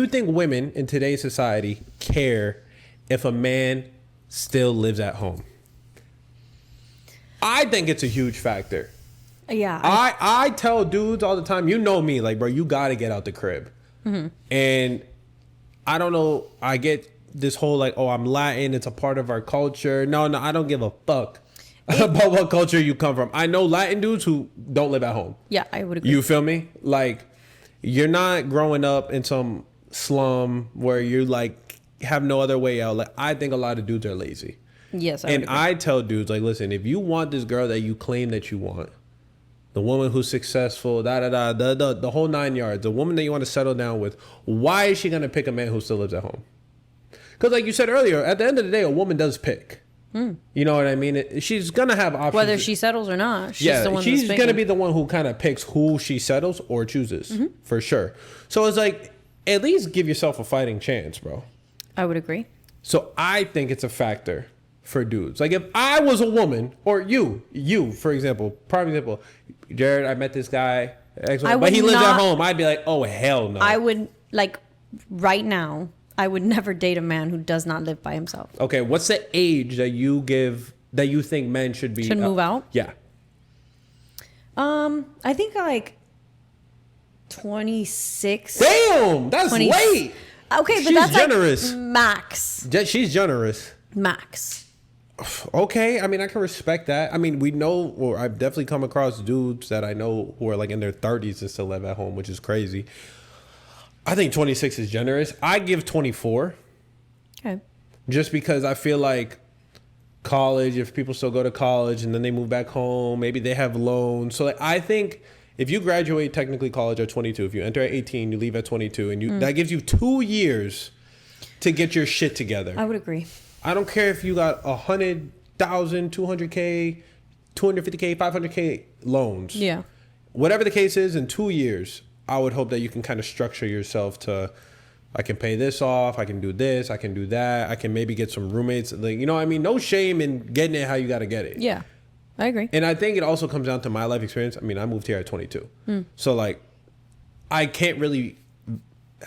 Do you think women in today's society care if a man still lives at home? I think it's a huge factor. Yeah. I tell dudes all the time, you know me, like, bro, you got to get out the crib. Mm-hmm. And I don't know, I get this whole like, oh, I'm Latin, it's a part of our culture. No, I don't give a fuck about what culture you come from. I know Latin dudes who don't live at home. Yeah, I would agree. You feel me? Like, you're not growing up in some slum where you like have no other way out. Like, I think a lot of dudes are lazy. Yes, and I tell dudes, like, listen, if you want this girl that you claim that you want, the woman who's successful, the whole 9 yards, the woman that you want to settle down with, why is she going to pick a man who still lives at home? Because like you said earlier, at the end of the day, a woman does pick. You know what I mean? She's going to have options. Whether she settles or not. She's the one she's going to be the one who kind of picks who she settles or chooses, for sure. So it's like, at least give yourself a fighting chance, bro. I would agree. So I think it's a factor for dudes. Like, if I was a woman, or you, for example, prime example, Jared, I met this guy, but he lives at home. I'd be like, oh, hell no. I would, like, right now, I would never date a man who does not live by himself. Okay, what's the age that you think men should be? Should move out? Yeah. I think like 26. Damn, that's late. Okay, but that's generous. Like max. She's generous. Max. Okay, I mean, I can respect that. I mean, we know, or I've definitely come across dudes that I know who are like in their 30s and still live at home, which is crazy. I think 26 is generous. I give 24. Okay. Just because I feel like college, if people still go to college and then they move back home, maybe they have loans. So like, I think if you graduate technically college at 22, if you enter at 18, you leave at 22, and that gives you 2 years to get your shit together. I would agree. I don't care if you got 100,000, 200K, 250K, 500K loans. Yeah. Whatever the case is, in 2 years, I would hope that you can kind of structure yourself to, I can pay this off, I can do this, I can do that, I can maybe get some roommates. Like, you know what I mean? No shame in getting it how you got to get it. Yeah, I agree. And I think it also comes down to my life experience. I mean, I moved here at 22. So like, I can't really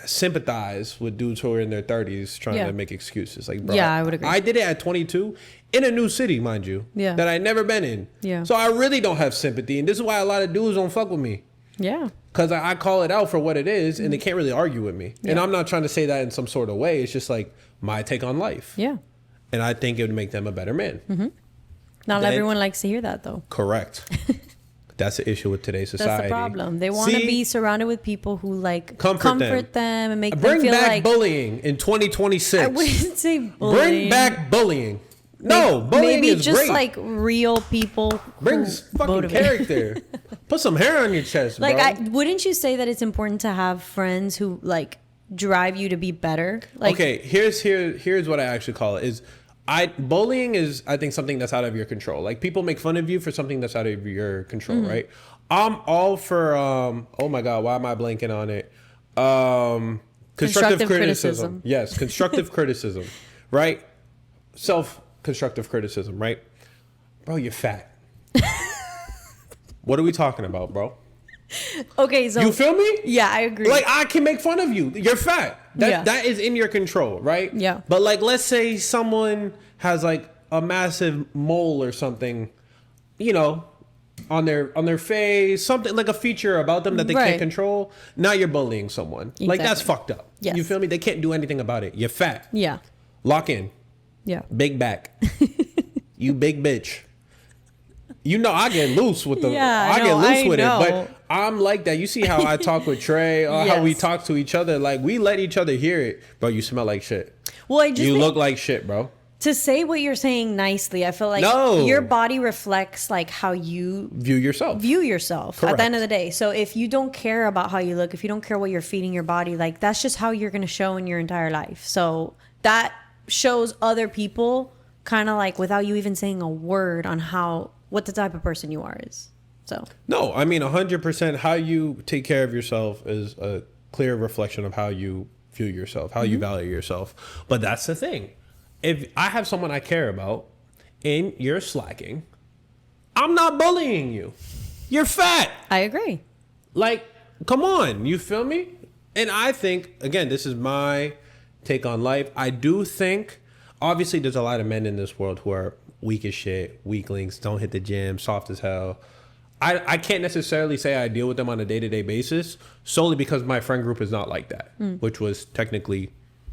sympathize with dudes who are in their 30s trying to make excuses. Like, bro, I would agree. I did it at 22 in a new city, mind you, that I'd never been in. Yeah. So I really don't have sympathy. And this is why a lot of dudes don't fuck with me. Yeah. Because I call it out for what it is, and they can't really argue with me. Yeah. And I'm not trying to say that in some sort of way. It's just like my take on life. Yeah. And I think it would make them a better man. Mm-hmm. Not everyone likes to hear that, though. Correct. That's the issue with today's society. That's the problem. They want to be surrounded with people who like comfort them and make them feel like... Bring back bullying in 2026. I wouldn't say bullying. Bring back bullying. No, bullying maybe is just great. Like real people. Bring fucking character. Put some hair on your chest, bro. Like, wouldn't you say that it's important to have friends who like drive you to be better? Like, okay, here's what I actually call it. Bullying is, I think, something that's out of your control. Like, people make fun of you for something that's out of your control, right? I'm all for oh my god, why am I blanking on it? Constructive criticism. Yes, constructive criticism, right? Constructive criticism, right? Bro, you're fat. What are we talking about, bro? Okay, so you feel me? Yeah, I agree. Like, I can make fun of you. You're fat. That is in your control, right? Yeah. But like, let's say someone has like a massive mole or something, you know, on their face, something like a feature about them that they can't control. Now you're bullying someone. Exactly. Like, that's fucked up. Yes. You feel me? They can't do anything about it. You're fat. Yeah. Lock in. Yeah. Big back. You big bitch. You know, I get loose with it, but I'm like that. You see how I talk with Trey, or how we talk to each other. Like, we let each other hear it. Bro, you smell like shit. Well, you look like shit, bro. To say what you're saying nicely, I feel like your body reflects like how you view yourself. Correct. At the end of the day. So if you don't care about how you look, if you don't care what you're feeding your body, like, that's just how you're going to show in your entire life. So that shows other people kind of like without you even saying a word on what the type of person you are is. So no, I mean 100%. How you take care of yourself is a clear reflection of how you view yourself, how you value yourself. But that's the thing. If I have someone I care about and you're slacking, I'm not bullying you. You're fat. I agree. Like, come on, you feel me? And I think, again, this is my take on life. I do think, obviously, there's a lot of men in this world who are weak as shit, weaklings, don't hit the gym, soft as hell. I can't necessarily say I deal with them on a day-to-day basis solely because my friend group is not like that, which was technically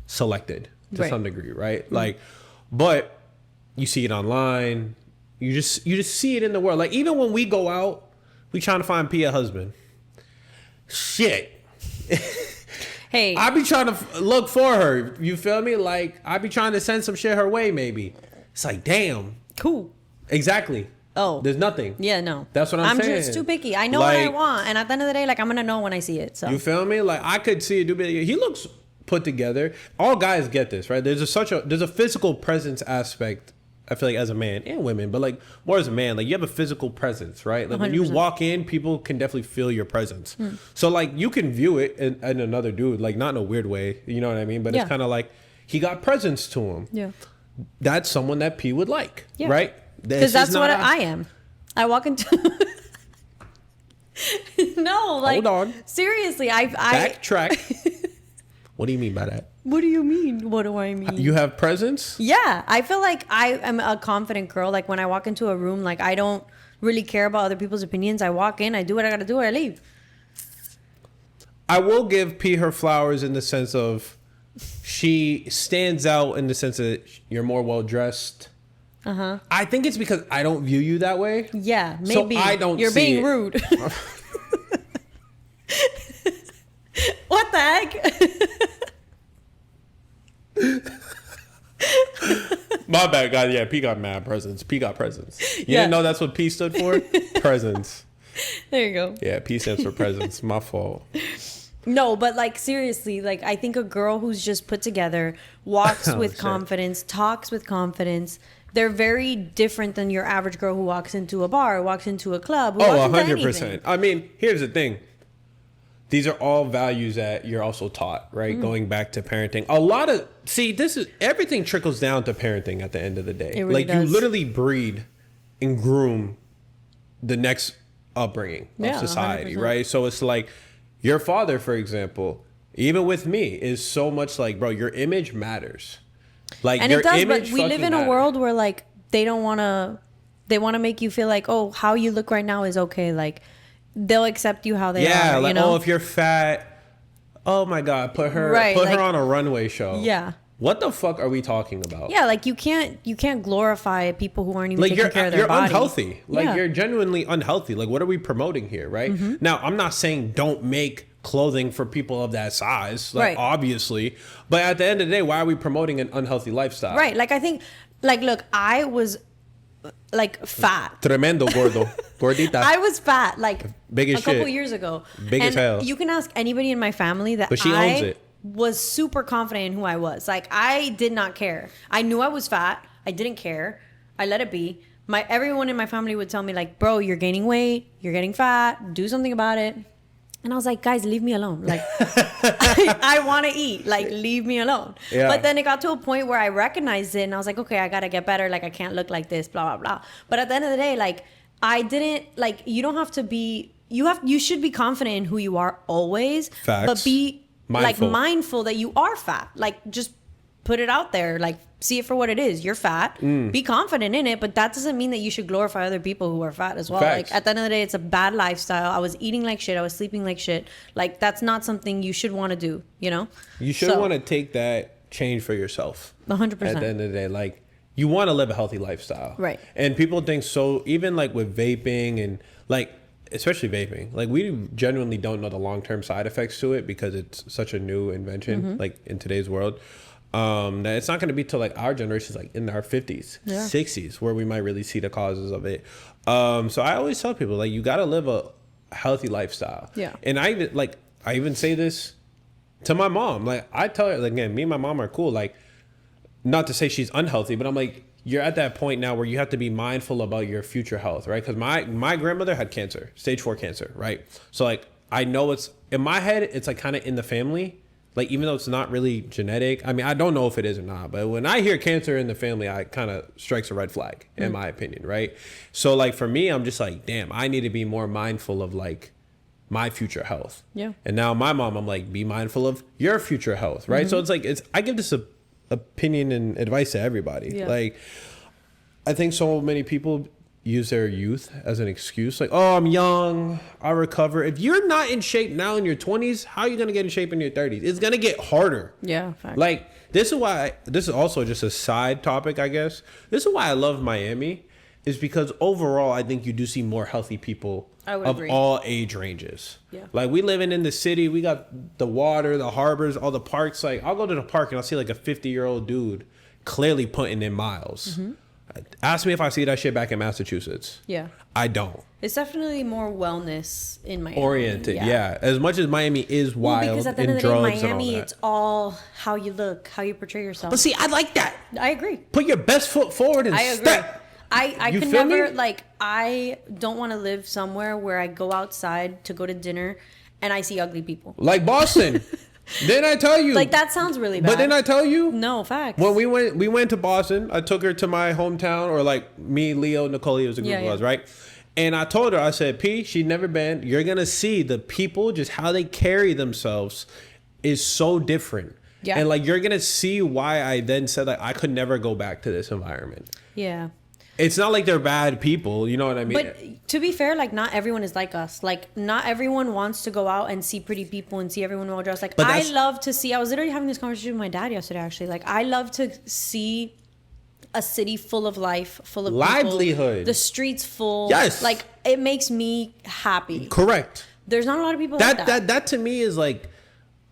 selected to some degree, right? Like, but you see it online. You just see it in the world. Like, even when we go out, we trying to find P a husband. Shit. Hey, I be trying to look for her. You feel me? Like, I be trying to send some shit her way, maybe. It's like, damn. cool. Exactly. Oh, There's nothing. yeah, no. That's what I'm saying. just too picky. I know Like, what I want, and at the end of the day, like I'm gonna know when I see it. So you feel me? Like, I could see a dude. He looks put together. All guys get this, right? There's a physical presence aspect. I feel like as a man and women, but like more as a man, like you have a physical presence, right? Like when you 100%. walk in, people can definitely feel your presence. So like you can view it in another dude, like not in a weird way, you know what I mean? But Yeah. it's kind of like he got presence to him. yeah, That's someone that P would like, Yeah. right? because that's what I am. I walk into. No, like Hold on. seriously, I. Backtrack. What do you mean by that? What do you mean? What do I mean? You have presence? Yeah, I feel like I am a confident girl. Like when I walk into a room, like I don't really care about other people's opinions. I walk in, I do what I gotta do, I leave. I will give P her flowers in the sense of she stands out in the sense that you're more well dressed. I think it's because I don't view you that way. Yeah, So maybe I don't you're see being it. rude. What the heck? My bad, guys. Yeah, P got mad presence. P got presence. You Yeah. didn't know that's what P stood for? Presence. There you go. Yeah, P stands for presence. My fault. No, but like seriously, like I think a girl who's just put together, walks Oh, with shit. confidence, talks with confidence. They're very different than your average girl who walks into a bar, walks into a club. Who Oh, walks into 100%. anything. I mean, here's the thing. These are all values that you're also taught, right? Going back to parenting. Everything trickles down to parenting at the end of the day. It really like does. you literally breed and groom the next upbringing of Yeah, society, 100%. right? So it's like your father, for example, even with me, is so much like, bro, your image matters. Like And your it does, but image we live fucking in a matters. world where like they want to make you feel like, oh, how you look right now is okay. Like they'll accept you how they Yeah, are. like, you know? oh, if you're fat, oh my God, put her Right, like- on a runway show. Yeah. What the fuck are we talking about? Yeah, like you can't glorify people who aren't even Like taking care of their you're body. unhealthy. Like Yeah. you're genuinely unhealthy. Like what are we promoting here, right? Now, I'm not saying don't make clothing for people of that size, like Right. obviously, but at the end of the day, why are we promoting an unhealthy lifestyle? Right. Like I think, like look, I was like fat. Tremendo gordo, gordita. I was fat like Big as a couple shit. years ago. Big as And hell. You can ask anybody in my family that But she I owns it. was super confident in who I was. Like I did not care. I knew I was fat. I didn't care. I let it be. Everyone in my family would tell me like, bro, you're gaining weight. You're getting fat. Do something about it. And I was like, guys, leave me alone. Like, I want to eat. Like, leave me alone. Yeah. But then it got to a point where I recognized it and I was like, okay, I got to get better. Like, I can't look like this, blah, blah, blah. But at the end of the day, like, I didn't, like, you don't have to be, you should be confident in who you are always. Facts. But be, Mindful. like, mindful that you are fat. Like, just put it out there. Like, see it for what it is. You're fat. Be confident in it, but that doesn't mean that you should glorify other people who are fat as well. Facts. Like at the end of the day, it's a bad lifestyle. I was eating like shit. I was sleeping like shit. Like that's not something you should want to do. You know. You should want to take that change for yourself. 100%. At the end of the day, like you want to live a healthy lifestyle, Right. And people think so. Even like with vaping and like especially vaping, like we genuinely don't know the long-term side effects to it because it's such a new invention, like in today's world. That it's not going to be till like our generation's like in our 50s, 60s where we might really see the causes of it. So I always tell people like you got to live a healthy lifestyle. Yeah. And I even say this to my mom. Like I tell her, like, again, me and my mom are cool. Like, not to say she's unhealthy, but I'm like, you're at that point now where you have to be mindful about your future health, right? Because my grandmother had cancer, stage 4 cancer, right? So like I know it's in my head, it's like kind of in the family. Like, even though it's not really genetic, I mean, I don't know if it is or not, but when I hear cancer in the family, I kind of strikes a red flag, in my opinion, right? So, like, for me, I'm just like, damn, I need to be more mindful of, like, my future health. Yeah. And now my mom, I'm like, be mindful of your future health, right? So it's like, I give this opinion and advice to everybody. Yeah. Like, I think so many people use their youth as an excuse. Like, oh, I'm young, I'll recover. If you're not in shape now in your 20s, how are you going to get in shape in your 30s? It's going to get harder. Yeah. Fact. Like, this is also just a side topic, I guess. This is why I love Miami, is because overall, I think you do see more healthy people of agree. all age ranges. Yeah. Like, we living in the city, we got the water, the harbors, all the parks. Like, I'll go to the park and I'll see like a 50-year-old dude clearly putting in miles. Ask me if I see that shit back in Massachusetts. Yeah. I don't. It's definitely more wellness in Miami. Oriented, yeah. As much as Miami is wild because at the end and of the day, drugs and all Miami, that. it's all how you look, how you portray yourself. But see, I like that. I agree. Put your best foot forward and I agree. step. I You could feel never, me? like, I don't want to live somewhere where I go outside to go to dinner and I see ugly people. Like Boston. Didn't I tell you? Like, that sounds really bad. But didn't I tell you? No, facts. When we went to Boston, I took her to my hometown, or like me, Leo, Nicole, it was a group of us, right? And I told her, I said, P, she'd never been. You're going to see the people, just how they carry themselves is so different. Yeah. And like, you're going to see why I then said like, I could never go back to this environment. Yeah. It's not like they're bad people. You know what I mean? But to be fair, like, not everyone is like us. Like, not everyone wants to go out and see pretty people and see everyone well dressed. Like, But I that's- love to see, I was literally having this conversation with my dad yesterday, actually. Like, I love to see a city full of life, full of Livelihood. people, the streets full. Yes. Like, it makes me happy. Correct. There's not a lot of people like that. That to me is like,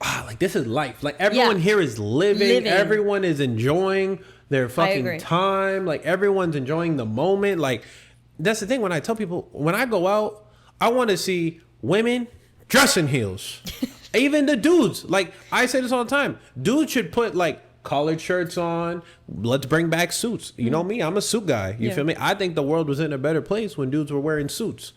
like this is life. Like everyone here is living. Everyone is enjoying their fucking time. Like everyone's enjoying the moment. Like that's the thing. When I tell people, when I go out, I want to see women dressing heels. Even the dudes. Like I say this all the time. Dudes should put like collared shirts on. Let's bring back suits. You know me? I'm a suit guy. You feel me? I think the world was in a better place when dudes were wearing suits.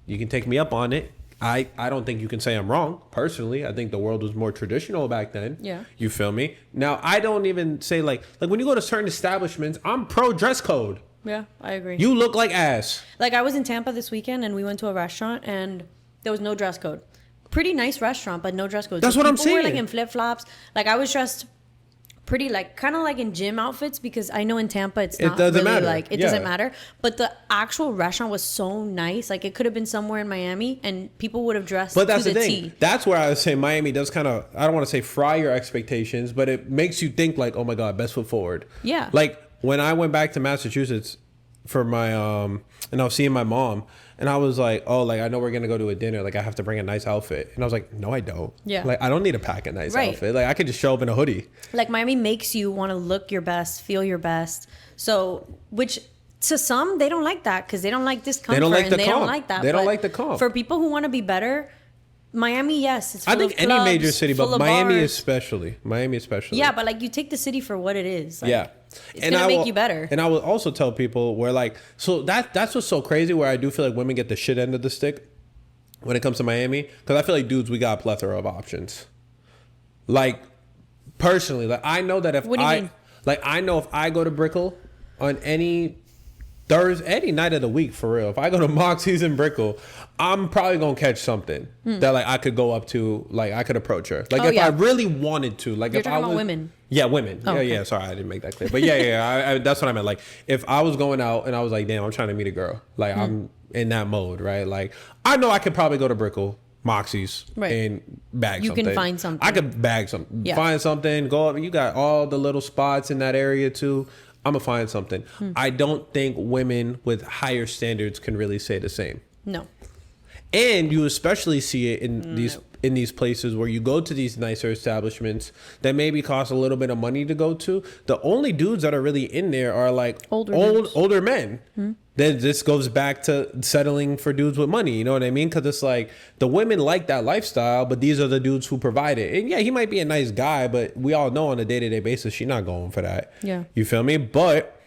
You can take me up on it. I don't think you can say I'm wrong. Personally, I think the world was more traditional back then. Yeah. You feel me? Now, I don't even say like when you go to certain establishments, I'm pro dress code. Yeah, I agree. You look like ass. Like, I was in Tampa this weekend and we went to a restaurant and there was no dress code. Pretty nice restaurant, but no dress code. That's what I'm People were saying. like in flip-flops. Like, I was dressed pretty, like, kind of like in gym outfits, because I know in Tampa it's not doesn't really matter. like, it Yeah. doesn't matter. But the actual restaurant was so nice. Like, it could have been somewhere in Miami and people would have dressed But that's to the the thing. T. That's where I would say Miami does kind of, I don't want to say fry your expectations, but it makes you think like, oh my God, best foot forward. Yeah. Like when I went back to Massachusetts for my, and I was seeing my mom, and I was like, oh, like, I know we're going to go to a dinner. Like, I have to bring a nice outfit. And I was like, no, I don't. Yeah. Like, I don't need to pack a nice Right. outfit. Like, I could just show up in a hoodie. Like, Miami makes you want to look your best, feel your best. So, which to some, they don't like that because they don't like discomfort. They don't like the and they comp. don't like that. They don't But like the comp. For people who want to be better, Miami, yes, it's full I think of any clubs, major city, full but of Miami bars. especially. Miami especially. Yeah, but like, you take the city for what it is. Like, Yeah. It's going to make you better. And I will also tell people where like, so that's what's so crazy, where I do feel like women get the shit end of the stick when it comes to Miami. Because I feel like dudes, we got a plethora of options. Like, personally, like I know that if What do you mean? Like I know if I go to Brickell on any Thursday, any night of the week, for real. If I go to Moxie's in Brickell, I'm probably gonna catch something that like I could go up to, like I could approach her. Like Oh, if yeah. I really wanted to, like You're if I talking about was, women. Yeah, women. Oh, okay. Yeah. Sorry, I didn't make that clear. But yeah. That's what I meant. Like if I was going out and I was like, damn, I'm trying to meet a girl. Like I'm in that mode, right? Like I know I could probably go to Brickell, Moxie's, Right. and bag You something. can find something. I could bag something. Yeah. Find something. Go up. You got all the little spots in that area too. I'm gonna find something. I don't think women with higher standards can really say the same. No. And you especially see it in these places where you go to these nicer establishments that maybe cost a little bit of money to go to. The only dudes that are really in there are like older men. Then this goes back to settling for dudes with money. You know what I mean? Because it's like the women like that lifestyle, but these are the dudes who provide it. And yeah, he might be a nice guy, but we all know on a day-to-day basis she's not going for that. Yeah. You feel me? But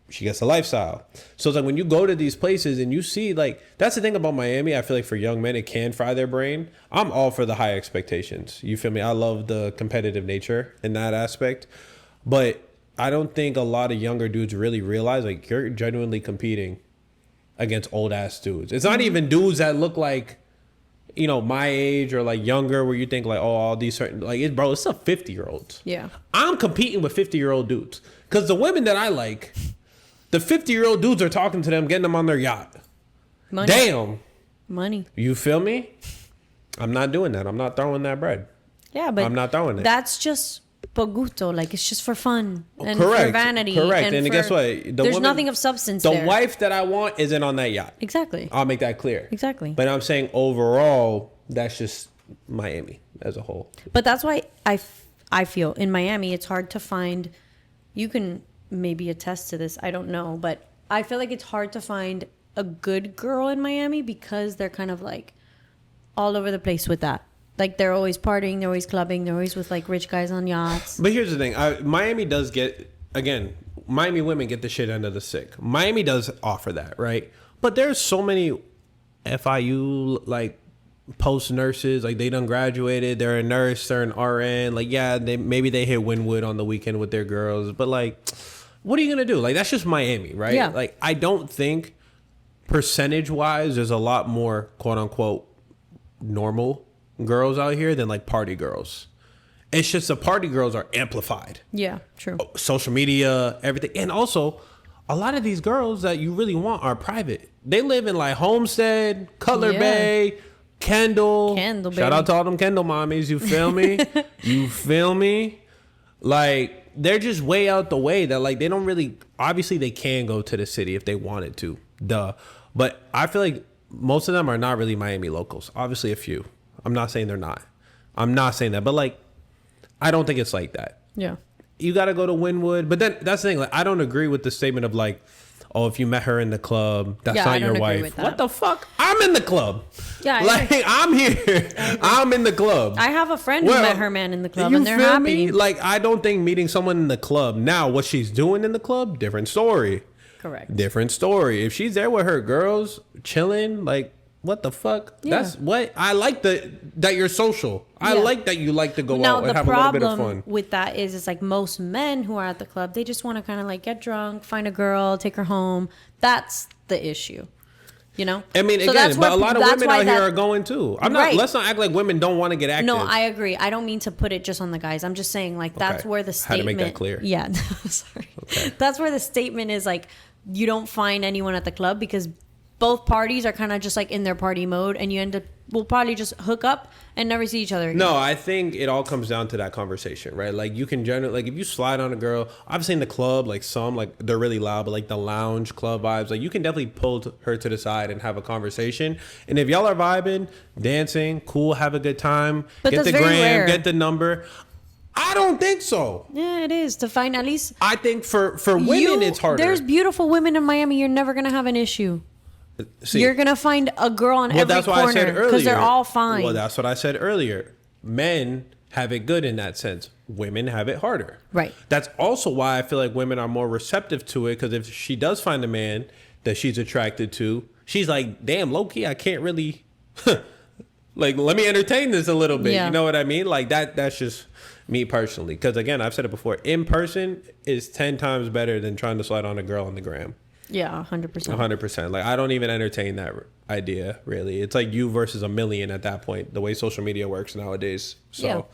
she gets the lifestyle. So it's like when you go to these places and you see, like, that's the thing about Miami. I feel like for young men, it can fry their brain. I'm all for the high expectations. You feel me? I love the competitive nature in that aspect. But I don't think a lot of younger dudes really realize, like, you're genuinely competing against old ass dudes. It's not even dudes that look like you know, my age or like younger, where you think like, oh, all these certain like, bro, it's a 50-year-olds. Yeah. I'm competing with 50-year-old dudes because the women that I like, the 50-year-old dudes are talking to them, getting them on their yacht. Money. Damn. Money. You feel me? I'm not doing that. I'm not throwing that bread. Yeah, but I'm not throwing it. That's just por gusto. Like, it's just for fun and Correct. for vanity. Correct. And for, guess what? There's nothing of substance there. The wife that I want isn't on that yacht. Exactly. I'll make that clear. Exactly. But I'm saying overall, that's just Miami as a whole. But that's why I feel in Miami, it's hard to find. You can maybe attest to this. I don't know. But I feel like it's hard to find a good girl in Miami because they're kind of like all over the place with that. Like, they're always partying, they're always clubbing, they're always with like rich guys on yachts. But here's the thing. Miami does get, again, Miami women get the shit end of the stick. Miami does offer that, right? But there's so many FIU, like, post nurses, like they done graduated, they're a nurse, they're an RN. Like, yeah, maybe they hit Wynwood on the weekend with their girls. But like, what are you going to do? Like, that's just Miami, right? Yeah. Like, I don't think percentage-wise there's a lot more, quote-unquote, normal girls out here than like party girls. It's just the party girls are amplified. Yeah, true. Social media, everything. And also, a lot of these girls that you really want are private. They live in like Homestead, Cutler Bay, Kendall. Kendall, Shout out to all them Kendall mommies. You feel me? You feel me? Like, they're just way out the way that like they don't really, obviously they can go to the city if they wanted to. Duh. But I feel like most of them are not really Miami locals. Obviously a few. I'm not saying they're not. I'm not saying that. But like, I don't think it's like that. Yeah. You got to go to Wynwood. But then that's the thing. Like, I don't agree with the statement of like, oh, if you met her in the club, that's not your wife. What the fuck? I'm in the club. Yeah. Like, I'm here. I'm in the club. I have a friend who met her man in the club, and they're feel happy. Me? Like, I don't think meeting someone in the club. Now, what she's doing in the club, different story. Correct. Different story. If she's there with her girls, chilling, like, what the fuck? Yeah. That's what I like that you're social. I like that you like to go out and have a little bit of fun. The problem with that is it's like most men who are at the club, they just want to kind of like get drunk, find a girl, take her home. That's the issue. You know? I mean, so again, but a lot of women out here are going too. Let's not act like women don't want to get active. No, I agree. I don't mean to put it just on the guys. I'm just saying like that's where the statement. Had to make that clear. Yeah. Sorry. Okay. That's where the statement is like you don't find anyone at the club because both parties are kind of just like in their party mode, and you end up will probably just hook up and never see each other again. No, I think it all comes down to that conversation, right? Like, you can generally, like, if you slide on a girl, obviously in the club, like some, like they're really loud, but like the lounge club vibes, like you can definitely pull her to the side and have a conversation. And if y'all are vibing, dancing, cool, have a good time, but get the gram, get the number. I don't think so. Yeah, it is to find at least. I think for women, it's harder. There's beautiful women in Miami. You're never gonna have an issue. See, you're gonna find a girl on every corner because they're all fine. Well, that's what I said earlier. Men have it good in that sense. Women have it harder. Right. That's also why I feel like women are more receptive to it, because if she does find a man that she's attracted to, she's like, damn, low key, I can't really like, let me entertain this a little bit. Yeah. You know what I mean? Like that's just me personally. Because again, I've said it before, in person is 10 times better than trying to slide on a girl on the gram. Yeah, 100%. 100%. Like, I don't even entertain that idea, really. It's like you versus a million at that point, the way social media works nowadays. So,